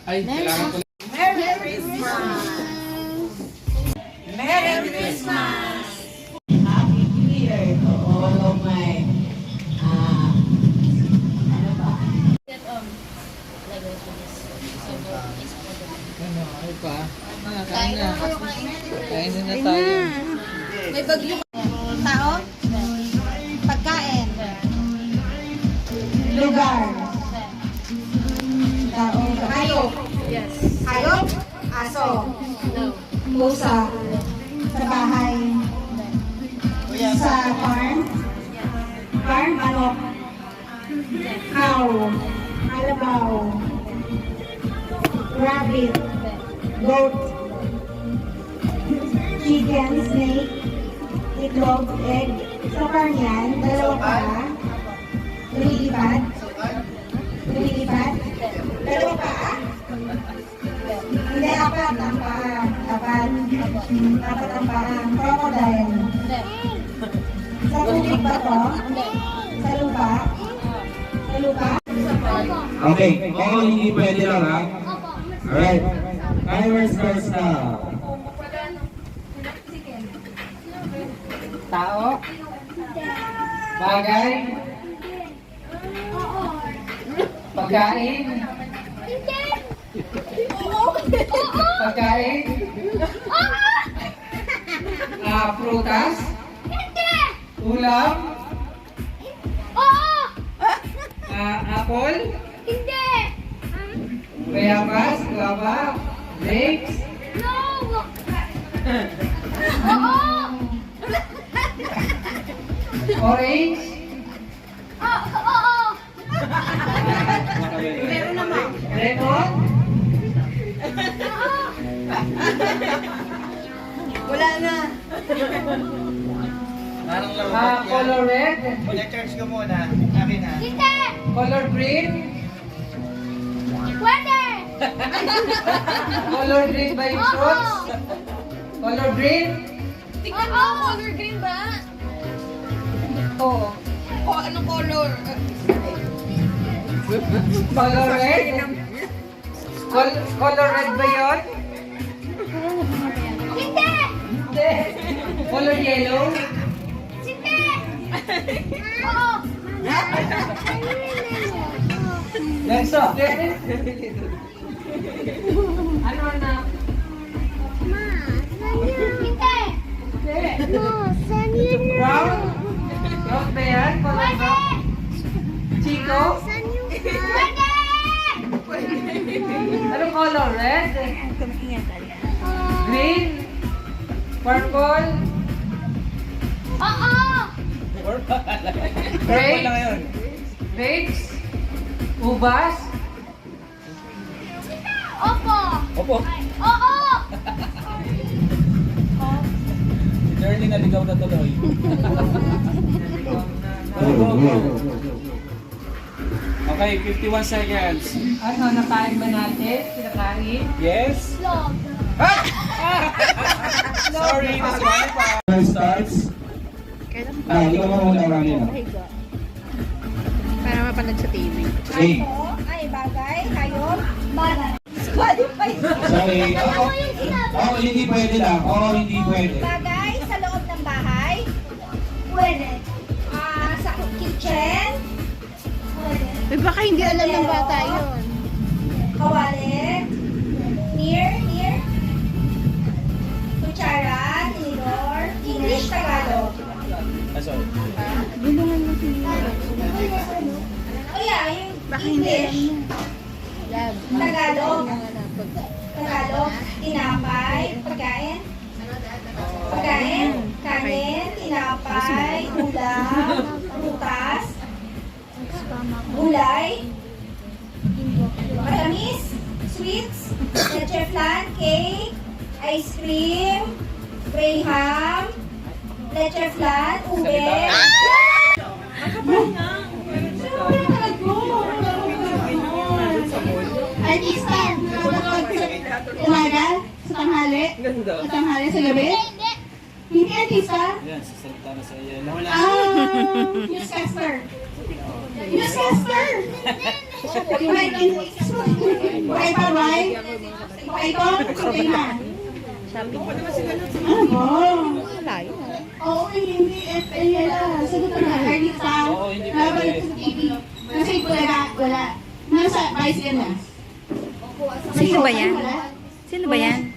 Ay, kailangan ko. Merry Christmas! Merry Christmas! Happy New Year to all of my ano ba? Ano, ay pa. Kain na. Kain na tayo. May bagyo. Tao? Pagkain. Lugar. Tao. Hayop. Yes. Hayop. Aso. No. Pusa. Sa bahay. Sa farm. Farm, manok. Cow. Kalabaw. Rabbit. Goat. Chicken, snake. Itlog, egg. Sa farm yan, dalawa pa. Lumilipad. Lumilipad. Dalawa pa. Hindi, apat ang paa. Apat. Apat ang paa. Crocodile. Sa tubig ba to? Sa lupa? Sa lupa? Okay, oo, hindi pwede lang ha. Alright. Timers starts now. Tao? Bagay? Pagkain? Pagkain? Prutas? Ulam? Apple? Bayabas? Guava? Grapes? Orange? Lemon? Wala na. Color red? Mag-charge ka muna. Akin na. Color green? Color green ba yung shorts? Color green? Tingnan mo, color green ba? Oo. O, anong color? Color red? Color red ba yun? Hindi. Color yellow? Next up. Ano na? Brown? Brown ba yan? Color brown? Chico? Anong color? Red? Green? Purple? Grapes? Wala ngayon. Grapes? Ubas? Opo. Si Darlene naligaw na tuloy. Okay, 51 seconds. Ano, nakain ba natin? Pinakain? Yes? Sorry, disqualified. Timers starts. Ikaw mo muna kami na. Para mapanood sa TV. Hey, Ay, bagay. Hayop. Bagay. Qualified. sorry. Oo, hindi pwede lang. Oo, hindi pwede. Bagay sa loob ng bahay. Pwede. Sa kitchen. Pwede. Eh, baka hindi alam ng bata yun. Kawali. Near. Kutsara. Tinidor. English, Tagalog. Sorry. Oh yeah, yung Baka hindi English. alam. Tagalog. Tagalog. Tinapay. Pagkain. Pagkain. Kanin. Tinapay. Ulam. Prutas. Gulay. Matamis. Sweets. Leche flan. Cake. Ice cream. Graham. Leche flan. Ube. Artista! Umaga? Sa tanghali? Sa tanghali sa gabi? Hindi artista? Yan, sasalita na sa iyo. Nawala. Newscaster. Newscaster! Explain Okay pa, right? Okay to? Okay na. Ano ba? Oo, hindi. Sagot ko na. Arlita. Oo, hindi Nabalik sa TV. Kasi wala. Nasa vice yan na. Sino ba yan? Wala? Sino ba yan?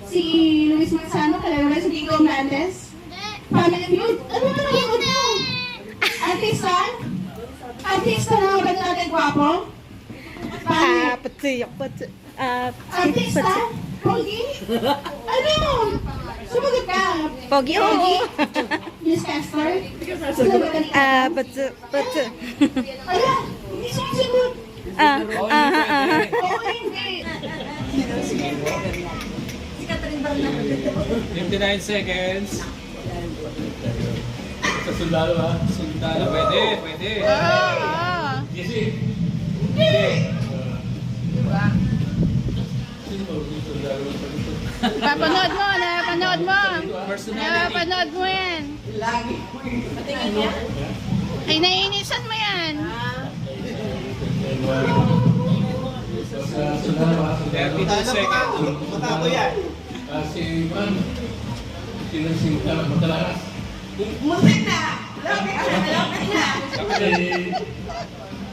Si Luis Manzano, wala si Kiko Hernandez. Family Feud. Ano na naman mo? Artista? Artista na ba natin gwapo? Artista? Pogi? Ano? Sumagot ka. Pogi, oo. Miss Casper? Sumagot ka niya. Ala, hindi sumasagot. Oo, hindi. 59 seconds. Sa sundalo ha? Sundalo, pwede. Easy. Napanood mo. Personality. Napanood mo yan. Ay, naiinisan mo yan. 32 seconds. Si Juan, si Matalakas. Musik na! Lapit na!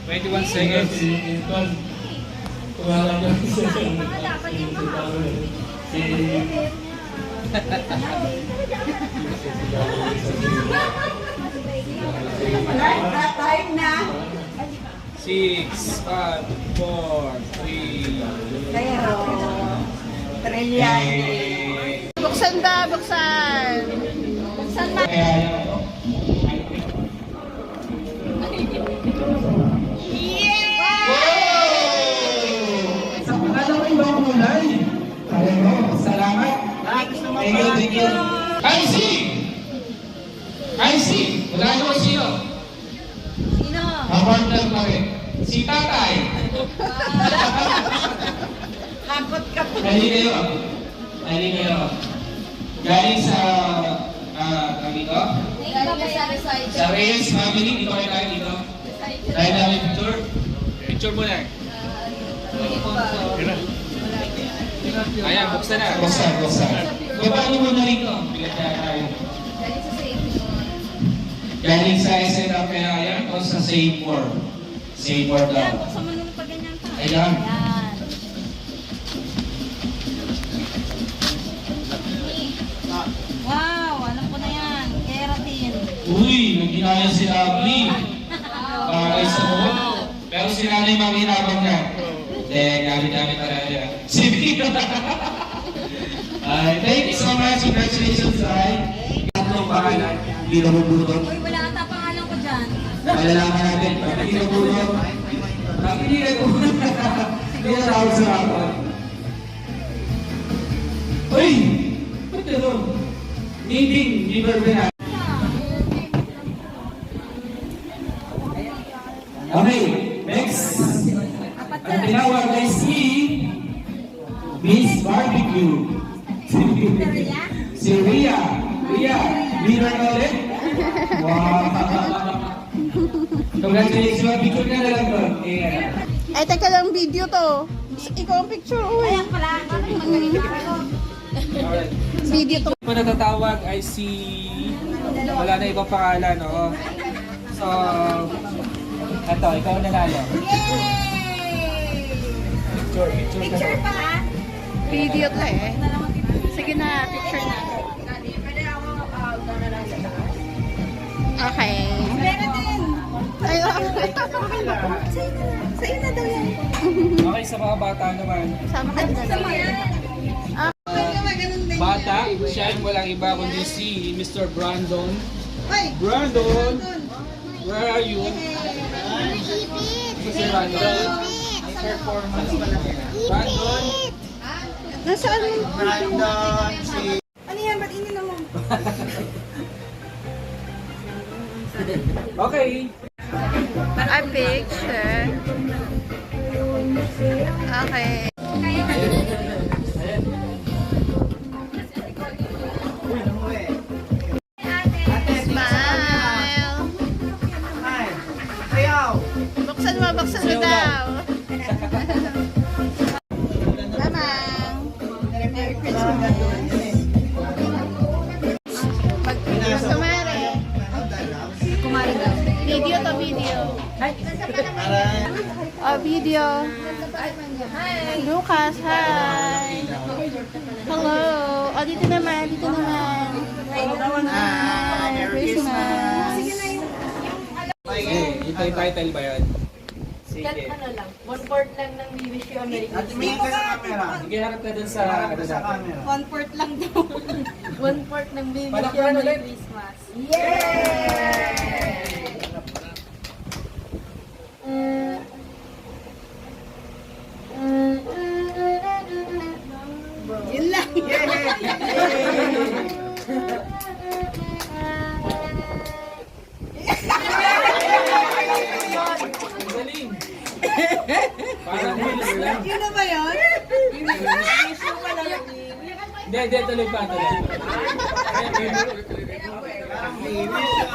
21 seconds. Si Juan, pangalan niya si Time na! 6, 5, 4, 3, Pero, trillion. Buksan ba? Buksan. Buksan ba? Sa pangalan ko ibang kulay. Salamat. Thank you. I see. Wala naman sino. Sino? Kapartner ko rin. Si Tatay. Hakot ka pa. Nali kayo. Galing sa, dito? Sa Reyes family. Dito kayo tayo dito. Tayo namin picture. Picture mo na. Ayan, buksan na. Buksan. Babali mo na rito. Bilat na tayo. Galing sa SNR kaya yan o sa Save More? Save More daw. Buksan mo nung pag ganyan pa. Ayan. Yan. Wow, alam ko na yan. Keratin. Uy, nagginaya si Lovely. Para sa mo. Pero si Nanay maminabang na. Hindi, gamit-gamit talaga yan. Si Vito. Thank you so much. Congratulations, Ay. Tatlong pangalan. Hindi na mabulot. Uy, wala ata pangalan ko dyan. Malalaman natin. Hindi na mabulot. Hindi na mabulot. Hindi na tawag sa ako. Uy! Ba't gano'n? Meeting, liver na. Okay, next. Ang tinawag ay si Miss Barbecue. Si Ria. Ria, liver na ulit? Wow! Congratulations, picture ka na lang doon. Ay, teka lang, video to. Ikaw ang picture, uy. Ayan pala. Magaling ako. Alright. Video to. Ang natatawag ay si... Wala na ibang pangalan, no? So... Ito, ikaw ang nanalo. Picture pa. Video to eh. Sige na, picture na. Okay. Ay, sa'yo na daw yan. Okay, sa mga bata naman. Sama ka din na. Bata, siya ay walang iba kundi si Mr. Brandon. Brandon! Where are you? Mr. Brandon. Performance pa lang. Brandon! Nasaan mo? Ano yan? Ba't ini naman? Okay. A picture. Okay. Smile. Ayaw! Buksan mo daw. video. Lucas, hi. Hello. Oh, dito naman, dito naman. Hi, Christmas. Sige, ito yung title ba yun? Sige. Ano lang, 1/4 lang ng Wish You a Merry Christmas. Sige, harap ka dun sa ano natin. 1/4 lang daw. 1/4 ng Wish You a Palakpakan Merry ulit. Christmas. Yun lang. Galing! Parang hilo lang. Yun na ba yun? Hindi, tuloy pa, tuloy.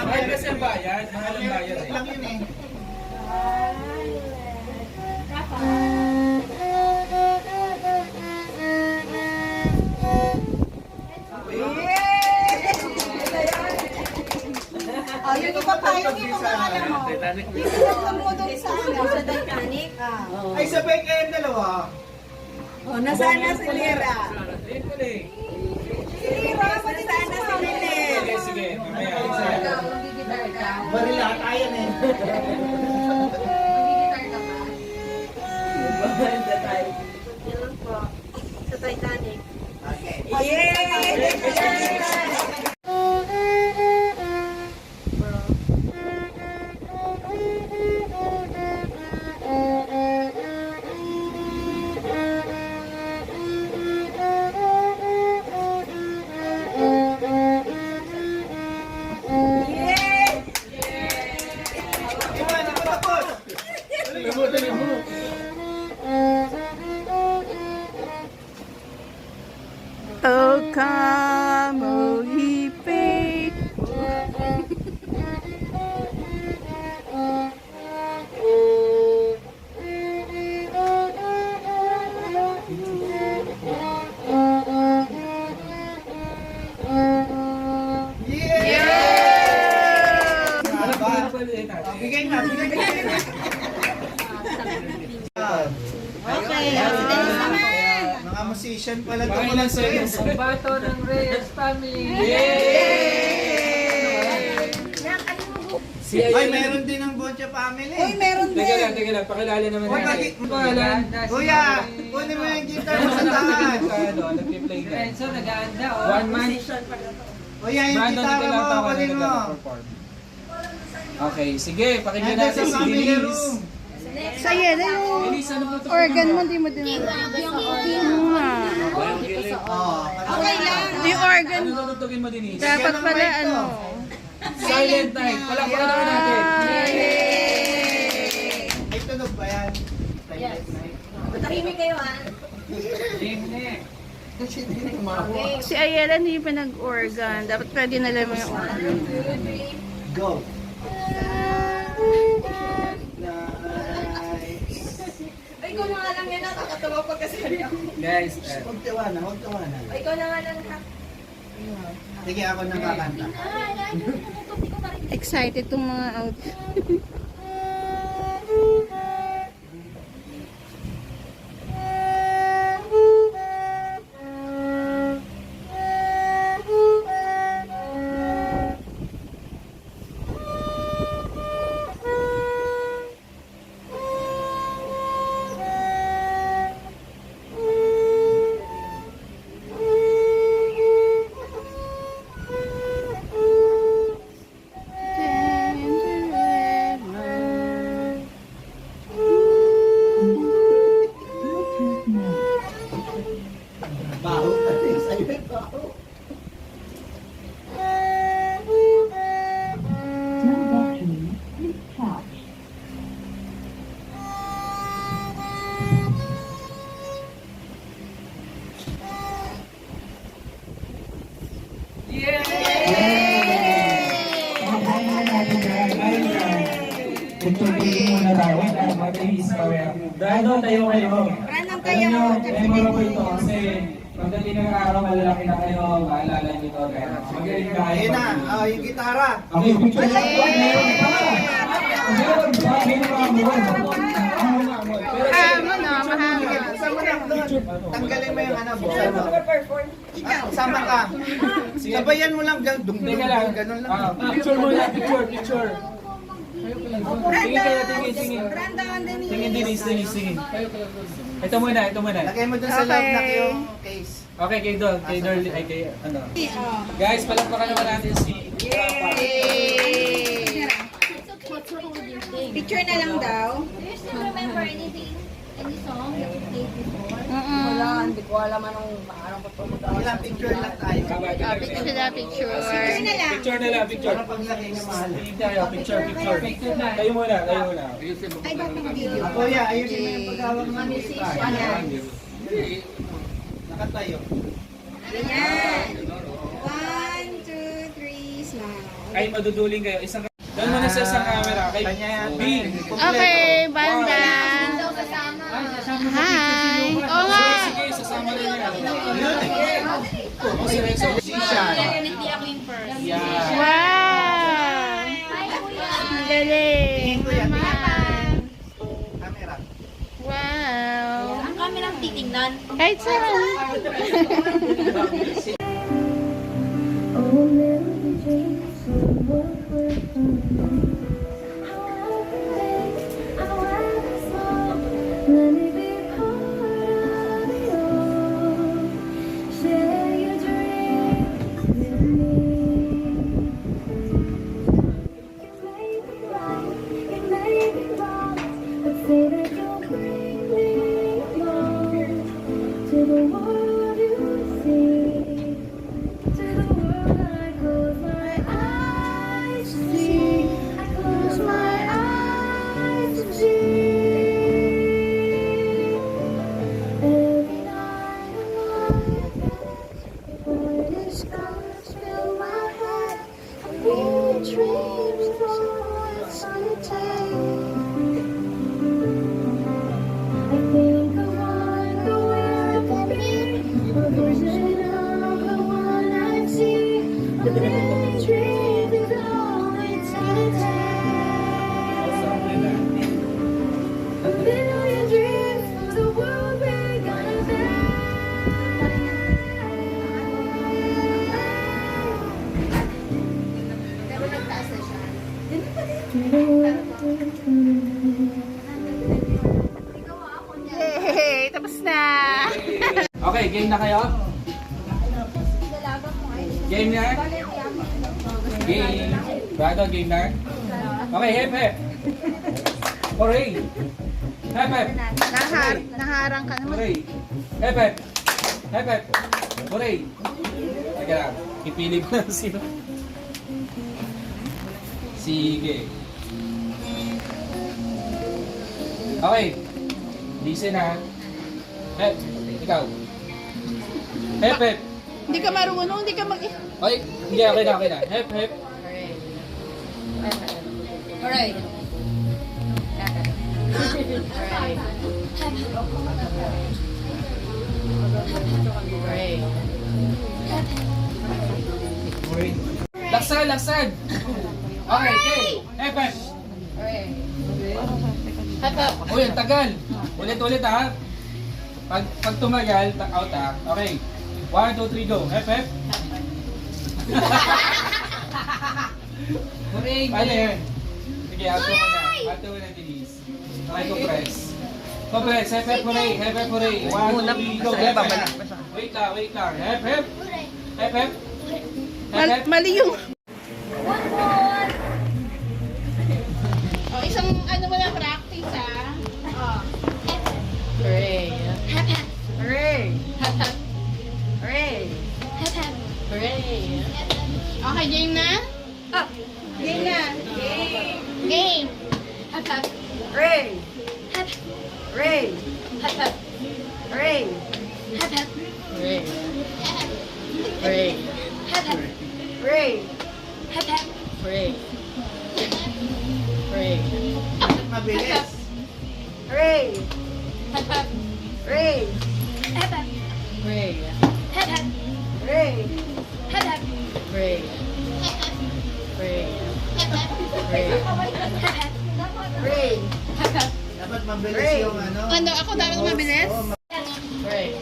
Ay, kasi ang bayad. Mahal ang bayad eh. Oh, yung iba pa, yung iba pangalan mo. Isunod mo doon sa ano. Sa Titanic. Ay, sabay kayong dalawa. Oh, nasaan na si Lira? Ayun pala eh. Nasaan na si Lili? Sige, sige. Mamaya, ayun sa'yo. Barila tayo eh. Yan lang po. Sa Titanic. Oh, come, oh, ye faithful. Bigay na, bigay na. Mga musician pala ito. Mga ilang seconds. Bato ng Reyes family. Si Ay, meron din ang Boncha family. Uy, meron Teka din. lang. Pakilala naman Uy, natin. bakit- Ano pangalan? Kuya, kunin mo yung guitar mo sa taas. Ano, nag-play ka. Renzo, nag-aanda oh. 1 month. Kuya, yung Brandon, gitara ikaw lang mo, tawa na kunin mo. nag-perform. Okay, sige. Pakinggan Nandun natin sa si family Denise. room. Saya na yung Denise, ano po ito? organ mo, di mo din. Oh, Okay lang. Yung organ, Ano tutugin mo, Denise? dapat pala ano. Silent Night. Palakpakan naman natin. Ay, tunog ba yan? Silent night. Tahimik kayo ha. Si Ayala hindi pa nag-organ. Dapat pwede na lang yung organ. Go. Ay, ikaw na nga lang yan. Nakakatawa pa kasi ako. Guys, Huwag tawanan, huwag tawanan. Ay, ikaw na nga lang ha. Sige, ako nang kakanta. Excited tong mga out. Baho. Sa'yo yung baho. Tutugin muna tayo at mag-release kami. Dahil doon tayo kayo. Random Alam nyo, memorable ito kasi pagdating ng araw, malalaki na kayo, maalala nyo ito. Kaya magaling ka kayo. Ayun na, oh, yung gitara. Okay, picture lang po. Meron pa. Meron pa. Meron pa. Tanggalin mo yung ano, buksan mo. Sama ka. Sabayan mo lang, ganun Teka lang. ganun lang. Picture muna, picture. Tingin kayo, tingin. Tingin, tingin. Ito muna. Lagay mo dun sa loob na yung case. Okay, kay Dol, ay kay ano. Guys, palakpakan naman natin si Papa. Picture na lang daw. Do you still remember anything? Any song that you played before? Wala, picture lang tayo. Picture na picture. Picture na lang. Picture. Para paglaki niya mahal. Hindi tayo, picture. Kayo muna. Ay, ba't mga video? Ako ya, ayusin mo yung paghawak ng musician. Nakatayo. Ganyan. 1, 2, 3, smile. Ay, maduduling kayo. Doon muna sa isang camera. Kay B. Okay, banda. Hi. Oo nga. Sige, sasama rin yan. O, si Renzo. Definitely ako yung first. Yeah. Wow. Ang galing. Kuya, tingin. Naman. Camera. Wow. Ang kamerang titingnan. Kahit saan. Let me be part of it all. Share your dreams with me. You may be right, you may be wrong, but say that you'll bring me along to the world you see, to the world I close my eyes to see. I close my eyes to see. Every night I'm lying before the stars fill my head. I feel dreams though it's untamed. I think I wonder where I could be, a version of the one I see. But every dream is all it's untamed. A million dreams of the world we're gonna Yay! Tapos na. Okay, game na kayo? Game na? Game. Brado, game na? Okay, hep. Hooray! Hep. Naharang ka naman. Hooray! Hep. Hooray! Teka lang, pipili ko lang sino. Sige. Okay. Listen ha. Hep, ikaw. Hep. Hindi ka marunong, hindi ka mag... Okay, hindi, okay na. Hep. Alright. Laksan. Okay, Hep. Uy, ang tagal. Ulit ha. Pag tumagal, out ha. Okay. 1, 2, 3, go. Hep. Ano yun? Sige, ato muna, Denise. Okay, compress. Hep, hooray. 1, 2, 3, go. Hep. Wait lang. Hep. Mali yung... Oh, isang ano mo na practice ah. Oh. Hooray. Hooray! Hooray! Hooray. Okay, game na? Oh. Game na. Game. Hooray! Hep. Hooray! Hep. Hooray! Hooray. Hooray. Hooray! Hooray. Hooray. Mabilis. Hooray! Hooray! Hooray. Hooray! Hooray. Hooray. Hooray! Dapat mabilis yung ano. Ano, ako dapat mabilis? Hooray.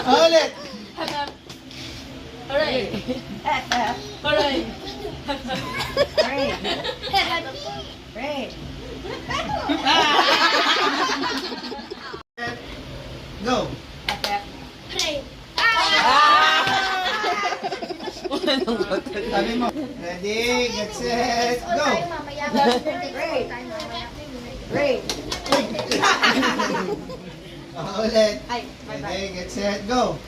Ulit. Hooray! Hooray! Go. Sabi mo. Ready, get set, go. Ulit. Ready, get set, go.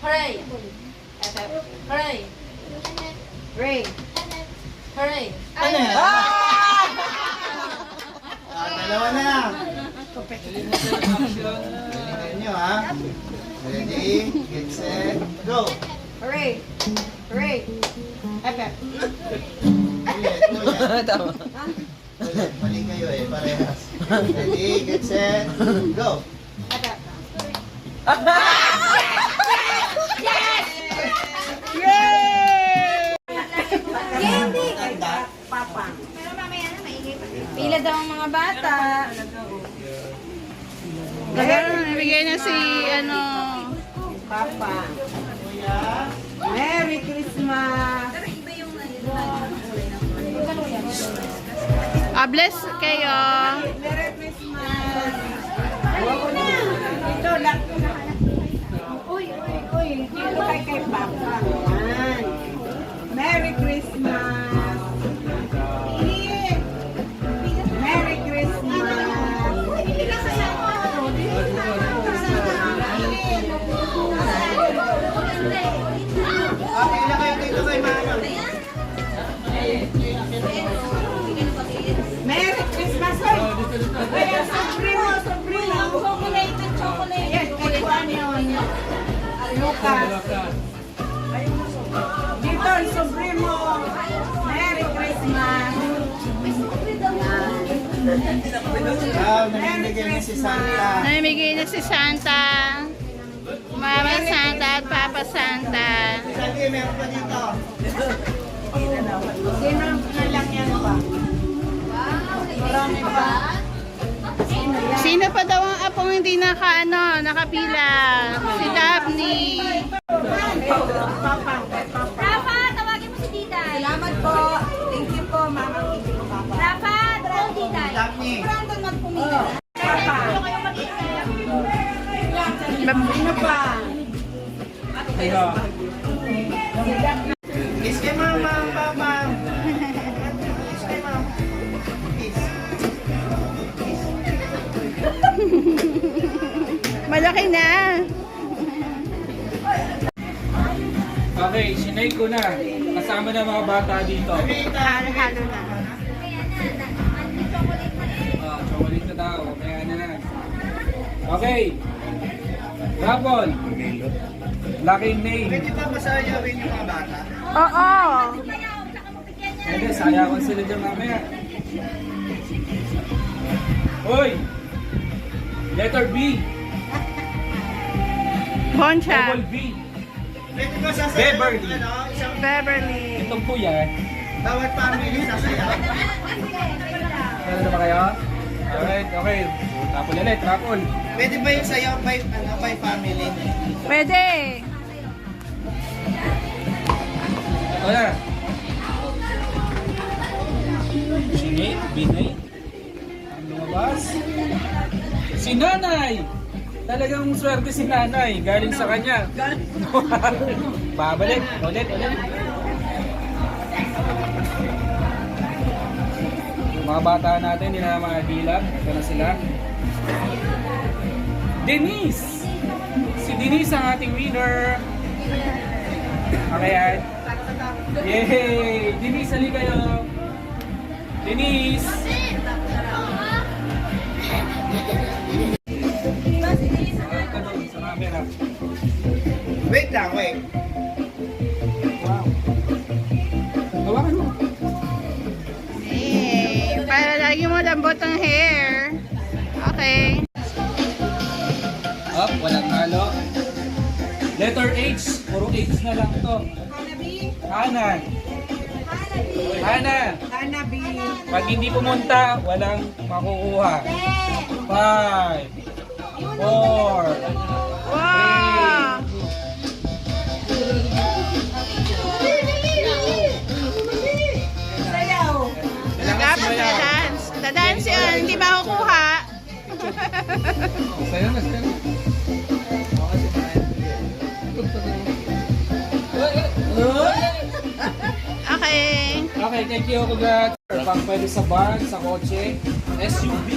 Hooray! Hooray! Hooray! Ano yan? Dalawa na. Tingnan nyo ha. Ready, get set, go. Ulit, ulit. Ulit, mali kayo eh, parehas. Ready, get set, go. Pila daw ang mga bata. Nabigay na si, ano, Papa. Merry Christmas! bless kayo. Merry Christmas! Ito lang. Uy, dito kay Papa. Yan. Merry Christmas! Merry Christmas! Okay na kayo dito kay mama. Merry Christmas! Kaya Supremo! Chocolate! Yes, kay Juan yun. Lucas. Dito, Supremo! Merry Christmas! Namimigay na si Santa. Namimigay na si Santa. Mama Santa at Papa Santa. Sabi, meron pa dito. Sino na lang yan pa? Marami pa. Sino pa daw ang apong hindi nakapila? Si Daphne. Rafa, tawagin mo si Tita. Salamat po. Thank you po, Mama. Thank you po, Papa. Rafa, tawag Tita. Daphne. Brandon magpumili. Papa. Sino pa? Kiss kay mama, papa. Kiss kay mama. Kiss. Malaki na. Okay, sinay ko na. Kasama na mga bata dito. Halo-halo na. Chocolate na daw. Kaya na. Okay. Rapol. Lucky name. Pwede ba masayawin yung mga bata? Oo. Pwede, saya ko sila dyan mamaya. Hoy! Letter B. Boncha. Double B. Pwede ba sasayaw? Beverly. Isang Beverly. Itong kuya. bawat family sasayaw. Ano na ba kayo? Alright, okay. Rapol ulit, rapol. Pwede ba yung sayaw by family? Pwede. Ito na. Sinay, Binay. Ang lumabas. Si Nanay! Talagang swerte si Nanay. Galing sa kanya. Babalik. Ulit. Mga bata natin, hindi na mga dilap. Ito na sila. Denise! Si Denise ang ating winner. Okay, yan. Yay! Denise, hali kayo. Denise! Sa camera. Wait lang, wait. Wow. Hawakan mo. Para lagi mo lambot ang hair. Okay. Up, walang halo. Letter H. Puro H na lang to. Kanan. Hana. Pag hindi pumunta, walang makukuha. 5, 4, 3, Dapat na-dance. Na-dance yun, hindi makukuha. Sayo na, sayo na. Okay. Okay, thank you, congrats. Pang pwede sa van, sa kotse, SUV.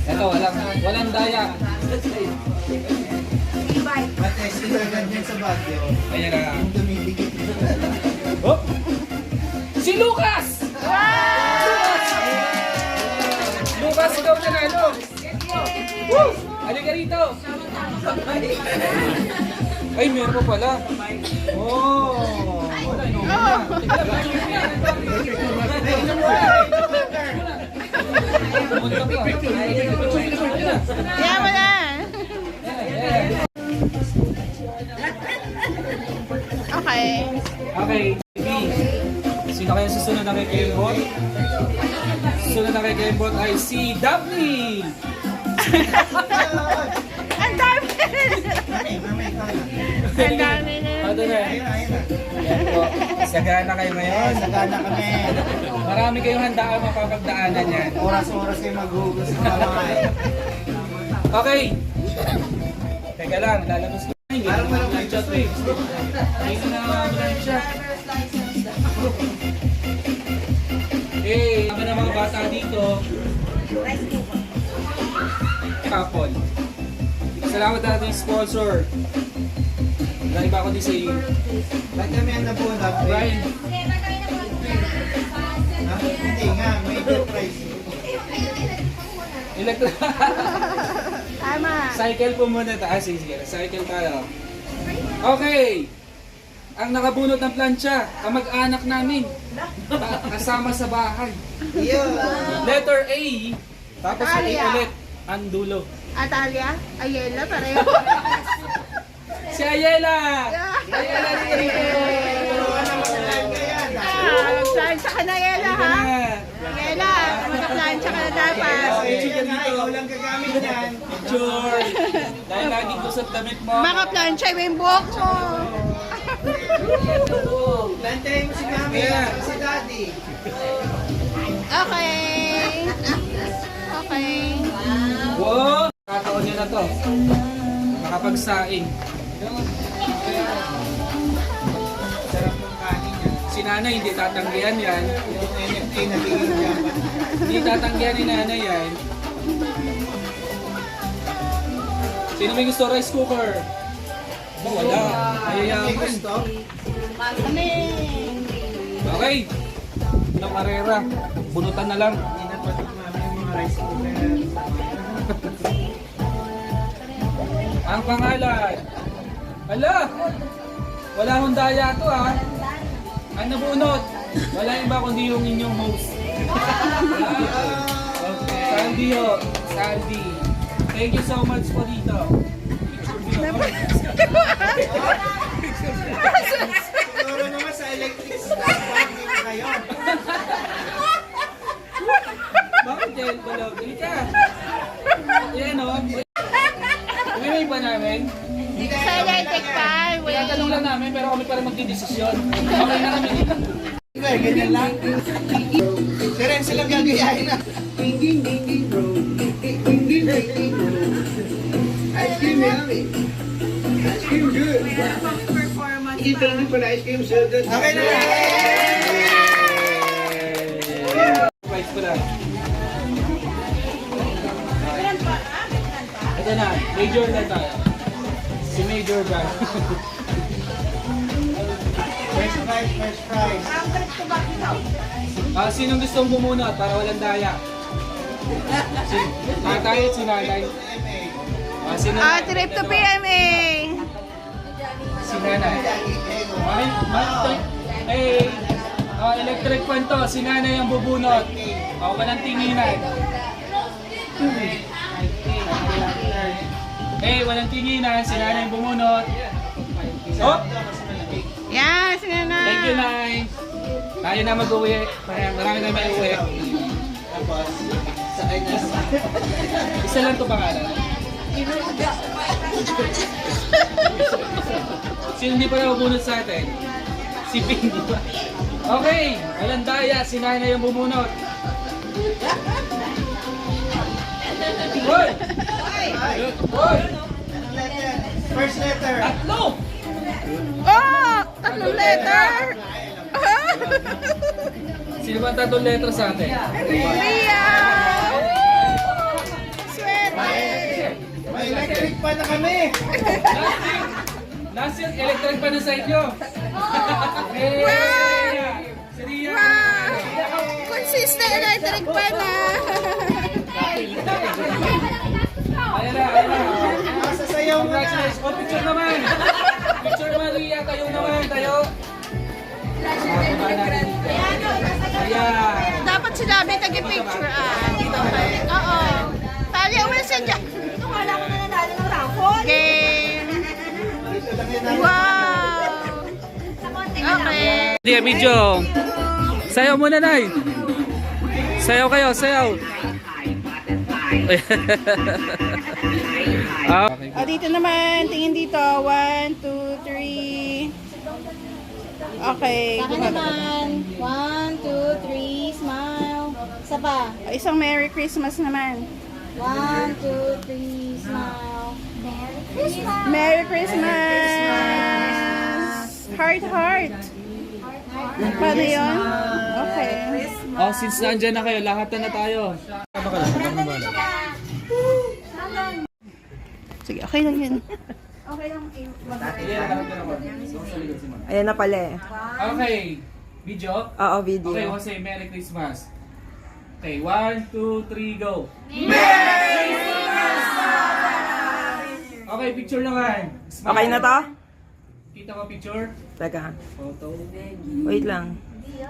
Ito, walang daya. Mate, sila ganyan sa Baguio. Ayan na. Yung dumidikit. Oh! Si Lucas! Lucas, ikaw nanalo! Woo! Halika rito! Ay, meron pa pala. Oh! Wala, inumin na. Pumunta pa. Kaya mo na. Okay. Okay, sino kaya susunod na kay Kembot? Susunod na kay Kembot ay si Daphne! Ang dami. Mami, ikaw na. Ang dami na. Ano na? Ayun na, ayun na. Yan po. Sagana kayo ngayon. Sagana kami. Marami kayong handaan mapapagdaanan yan. Oras-oras kayo maghugas ng mga eh. Okay! Teka lang, lalabas ko. Parang walang chat eh. Hindi na walang chat. Eh, kami ng mga bata dito. Couple. Salamat natin yung sponsor. Naiba ako din sa iyo. Ba't kami ang nabunod? Brian. Ha? Hindi nga, major prize. Tama. Cycle po muna tayo. Ah, sige. Cycle tayo. Okay. Ang nakabunot ng plancha, kamag-anak namin. Kasama sa bahay. Iyo. Letter A. Tapos A Alia. ulit. Ang dulo. Atalia, Ayela, pareho. Si Ayela! Ayela rito. Magplansya ka na, Ayela, ha? Ayela, magplansya ka na dapat. Ikaw lang gagamit yan. Picture. Dahil laging kusot damit mo. Makaplansya mo yung buhok mo. Plantayin mo si Mami Yeah. si Daddy. Okay. Okay. Wow! Kataon niya na to. Nakapagsaing. Sarap ng kanin yan. Si nanay hindi tatanggihan yan. Yung NFT nagiging Japan. Hindi tatanggihan ni nanay yan. Sino may gusto rice cooker? Wala. Ayayaman. May gusto? Okay. Ng karera. Bunutan na lang. Hindi na patok Mami yung mga rice cooker. Ang pangalan. Ala! Wala akong daya to ha. Ang nabunot. Wala iba kundi yung inyong host. Okay. Sandy ho. Sandy. Thank you so much po dito. Siguro naman sa electric stove na ngayon. Bakit dahil balog? Hindi ka. Yan o. Uwi pa namin. Sa electric fan, wala Tinatanong lang namin pero kami para magdidesisyon. Okay na kami dito. Ganyan lang. Si Renzo lang gagayahin na. Ice cream yummy. Ice cream good. Okay na. Price ko lang. Ito na, Major na tayo. Si Major ba? Fresh fries, fresh fries. Sinong gustong bumunot para walang daya? Si tatay at si nanay. Sino? Trip to PMA. Si nanay. Electric fan to. Si nanay ang bubunot. Walang tinginan. Walang tinginan. Si nanay ang bumunot. Oh! Yan, sinanay. Thank you, Nay. Tayo na mag-uwi. Marami na may uwi. Tapos, sa kanya. Isa lang to pangalan. Sino hindi pa nabubunot sa atin? Si Ping, di ba? Okay, walang daya. Si Nanay yung bumunot. Hoy! Hoy! First letter. Tatlo! Oh! Tatlong letter! Sino ba ang tatlong letra sa atin? Ria! Swerte! May electric pa na kami. Last year, electric pa na sa inyo. Hey! Si Ria! Wow! Consistent electric pa na! Ayan na, ayan na. Sasayaw mo na. Congratulations. O, picture naman. Picture naman, Ria. Tayo naman, tayo. Ayan. Dapat sinabi tagi-picture Oo. Tali, uwi siya dyan. Ito wala ko na nanalo ng raffle. Game. Wow. Okay. Dia video. Sayaw muna, Nay. Sayaw kayo, sayaw. O, dito naman. Tingin dito. 1, 2, 3. Okay. Sa akin naman. 1, 2, 3, smile. Isa pa. Isang Merry Christmas naman. 1, 2, 3, smile. Merry Christmas! Heart, heart. Paano yun? Okay. Oh, since nandyan na kayo, lahat na tayo. Sige, okay lang yun. Ayan na pala eh. Okay. Video? Oo, video. Okay, Jose, Merry Christmas. Okay, 1, 2, 3, go. Okay, picture naman. Smile. Okay na to? Kita ko picture? Teka, Photo. wait lang.